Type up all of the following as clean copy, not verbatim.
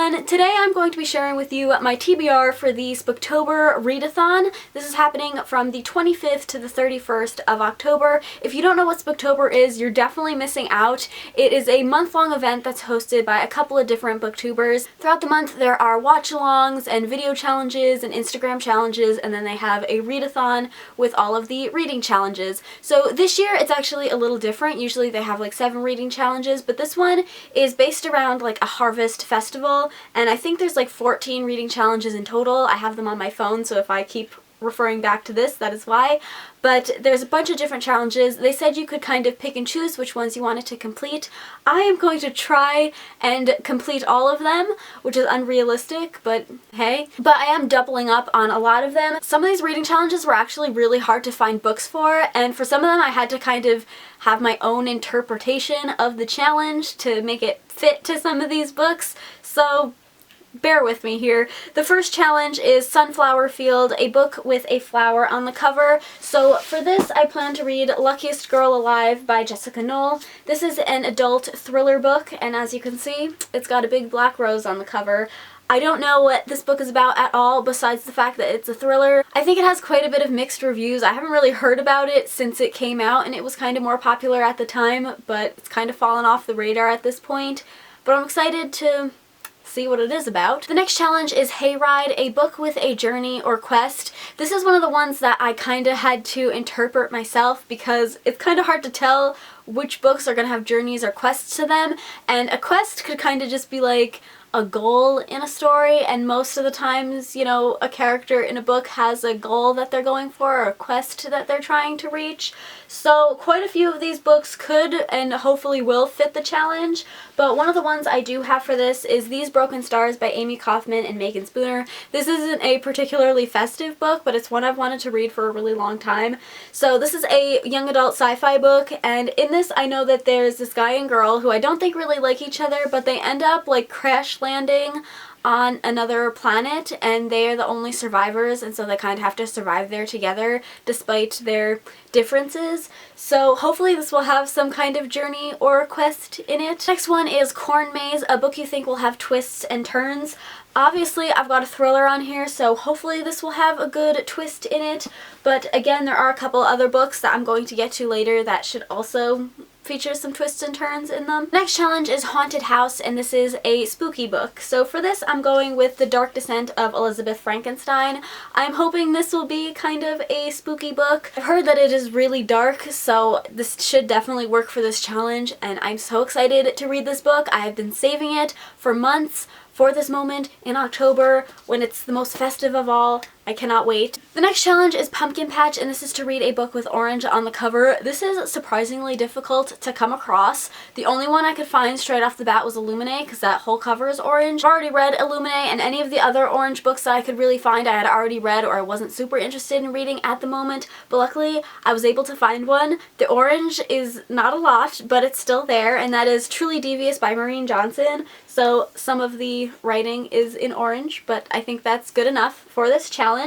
everyone! Today I'm going to be sharing with you my TBR for the Sbooktober readathon. This is happening from the 25th to the 31st of October. If you don't know what Sbooktober is, you're definitely missing out. It is a month-long event that's hosted by a couple of different booktubers. Throughout the month there are watch-alongs and video challenges and Instagram challenges, and then they have a readathon with all of the reading challenges. So this year it's actually a little different. Usually they have like 7 reading challenges, but this one is based around like a harvest festival, and I think there's like 14 reading challenges in total. I have them on my phone, so if I keep referring back to this, that is why. But there's a bunch of different challenges. They said you could kind of pick and choose which ones you wanted to complete. I am going to try and complete all of them, which is unrealistic, but hey. But I am doubling up on a lot of them. Some of these reading challenges were actually really hard to find books for, and for some of them I had to kind of have my own interpretation of the challenge to make it fit to some of these books, so bear with me here. The first challenge is Sunflower Field, a book with a flower on the cover. So for this I plan to read Luckiest Girl Alive by Jessica Knoll. This is an adult thriller book, and as you can see, it's got a big black rose on the cover. I don't know what this book is about at all, besides the fact that it's a thriller. I think it has quite a bit of mixed reviews. I haven't really heard about it since it came out, and it was kind of more popular at the time, but it's kind of fallen off the radar at this point. But I'm excited to see what it is about. The next challenge is Hayride, a book with a journey or quest. This is one of the ones that I kind of had to interpret myself because it's kind of hard to tell which books are going to have journeys or quests to them, and a quest could kind of just be like a goal in a story, and most of the times, you know, a character in a book has a goal that they're going for or a quest that they're trying to reach. So quite a few of these books could and hopefully will fit the challenge, but one of the ones I do have for this is These Broken Stars by Amy Kaufman and Megan Spooner. This isn't a particularly festive book, but it's one I've wanted to read for a really long time. So this is a young adult sci-fi book, and in this I know that there's this guy and girl who I don't think really like each other, but they end up like crash landing on another planet, and they are the only survivors, and so they kind of have to survive there together despite their differences. So hopefully this will have some kind of journey or quest in it. Next one is Corn Maze, a book you think will have twists and turns. Obviously I've got a thriller on here, so hopefully this will have a good twist in it, but again there are a couple other books that I'm going to get to later that should also feature some twists and turns in them. Next challenge is Haunted House, and this is a spooky book. So for this I'm going with The Dark Descent of Elizabeth Frankenstein. I'm hoping this will be kind of a spooky book. I've heard that it is really dark, so this should definitely work for this challenge, and I'm so excited to read this book. I have been saving it for months for this moment in October when it's the most festive of all. I cannot wait. The next challenge is Pumpkin Patch, and this is to read a book with orange on the cover. This is surprisingly difficult to come across. The only one I could find straight off the bat was Illuminae, because that whole cover is orange. I've already read Illuminae, and any of the other orange books that I could really find I had already read or I wasn't super interested in reading at the moment, but luckily I was able to find one. The orange is not a lot, but it's still there, and that is Truly Devious by Maureen Johnson. So some of the writing is in orange, but I think that's good enough for this challenge.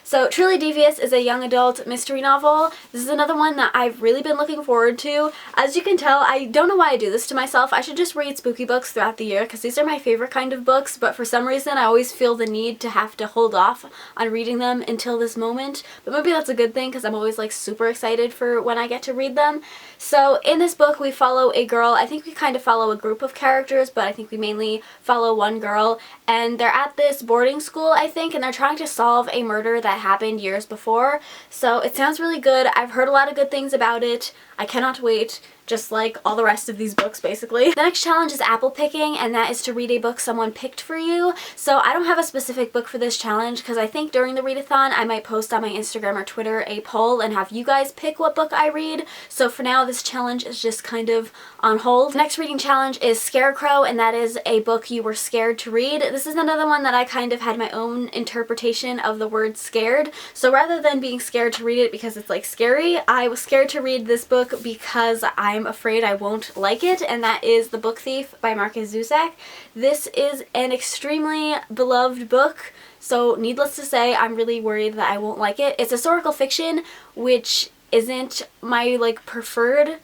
So Truly Devious is a young adult mystery novel. This is another one that I've really been looking forward to. As you can tell, I don't know why I do this to myself. I should just read spooky books throughout the year because these are my favorite kind of books, but for some reason I always feel the need to have to hold off on reading them until this moment. But maybe that's a good thing because I'm always like super excited for when I get to read them. So in this book we follow a girl. I think we kind of follow a group of characters, but I think we mainly follow one girl, and they're at this boarding school, I think, and they're trying to solve a murder that happened years before. So it sounds really good. I've heard a lot of good things about it. I cannot wait, just like all the rest of these books basically. The next challenge is Apple Picking, and that is to read a book someone picked for you. So I don't have a specific book for this challenge because I think during the readathon I might post on my Instagram or Twitter a poll and have you guys pick what book I read. So for now this challenge is just kind of on hold. The next reading challenge is Scarecrow, and that is a book you were scared to read. This is another one that I kind of had my own interpretation of the word scared. So rather than being scared to read it because it's like scary, I was scared to read this book because I'm afraid I won't like it, and that is The Book Thief by Marcus Zusak. This is an extremely beloved book, so needless to say I'm really worried that I won't like it. It's historical fiction, which isn't my like preferred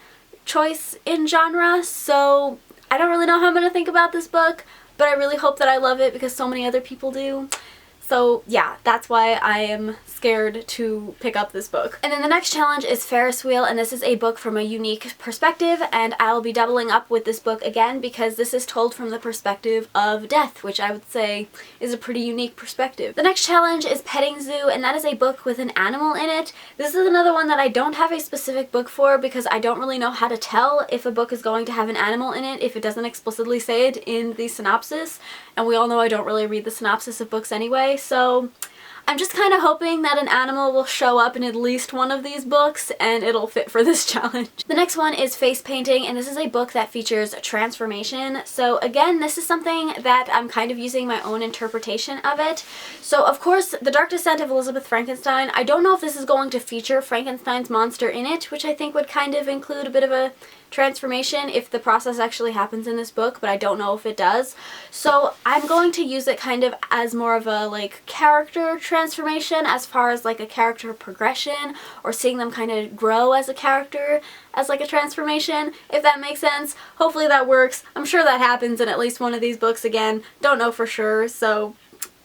choice in genre, so I don't really know how I'm going to think about this book, but I really hope that I love it because so many other people do. So yeah, that's why I am scared to pick up this book. And then the next challenge is Ferris Wheel, and this is a book from a unique perspective, and I'll be doubling up with this book again because this is told from the perspective of death, which I would say is a pretty unique perspective. The next challenge is Petting Zoo, and that is a book with an animal in it. This is another one that I don't have a specific book for because I don't really know how to tell if a book is going to have an animal in it if it doesn't explicitly say it in the synopsis, and we all know I don't really read the synopsis of books anyway, so I'm just kind of hoping that an animal will show up in at least one of these books and it'll fit for this challenge. The next one is Face Painting, and this is a book that features transformation. So again, this is something that I'm kind of using my own interpretation of it. So of course, The Dark Descent of Elizabeth Frankenstein, I don't know if this is going to feature Frankenstein's monster in it, which I think would kind of include a bit of a transformation if the process actually happens in this book, but I don't know if it does. So I'm going to use it kind of as more of a like character transformation as far as like a character progression or seeing them kind of grow as a character as like a transformation, if that makes sense. Hopefully that works. I'm sure that happens in at least one of these books again. Don't know for sure, so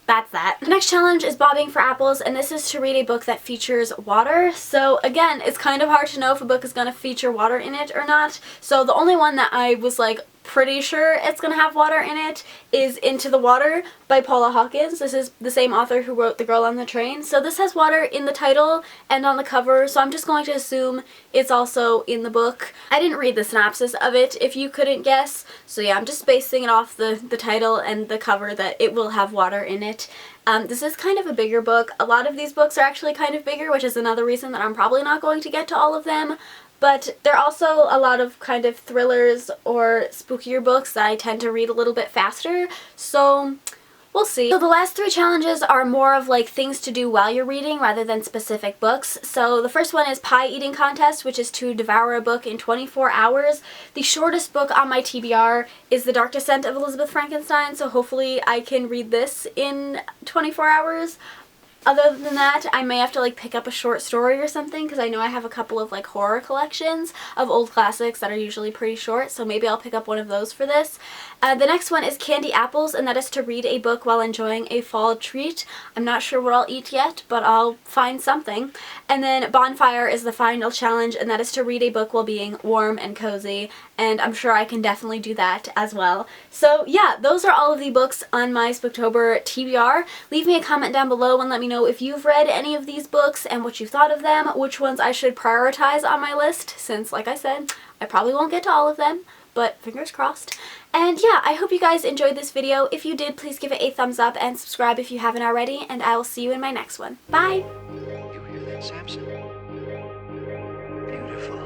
that's that. The next challenge is Bobbing for Apples, and this is to read a book that features water. So again, it's kind of hard to know if a book is going to feature water in it or not. So the only one that I was like pretty sure it's going to have water in it is Into the Water by Paula Hawkins. This is the same author who wrote The Girl on the Train. So this has water in the title and on the cover, so I'm just going to assume it's also in the book. I didn't read the synopsis of it, if you couldn't guess. So yeah, I'm just basing it off the title and the cover that it will have water in it. This is kind of a bigger book. A lot of these books are actually kind of bigger, which is another reason that I'm probably not going to get to all of them. But there are also a lot of kind of thrillers or spookier books that I tend to read a little bit faster, so we'll see. So the last three challenges are more of like things to do while you're reading rather than specific books. So the first one is Pie Eating Contest, which is to devour a book in 24 hours. The shortest book on my TBR is The Dark Descent of Elizabeth Frankenstein, so hopefully I can read this in 24 hours. Other than that, I may have to like pick up a short story or something because I know I have a couple of like horror collections of old classics that are usually pretty short, so maybe I'll pick up one of those for this. The next one is Candy Apples, and that is to read a book while enjoying a fall treat. I'm not sure what I'll eat yet, but I'll find something. And then Bonfire is the final challenge, and that is to read a book while being warm and cozy, and I'm sure I can definitely do that as well. So yeah, those are all of the books on my Spooktober TBR. Leave me a comment down below and let me know if you've read any of these books and what you thought of them, which ones I should prioritize on my list, since like I said, I probably won't get to all of them, but fingers crossed. And yeah, I hope you guys enjoyed this video. If you did, please give it a thumbs up and subscribe if you haven't already, and I will see you in my next one. Bye! You hear that, Samson? Beautiful.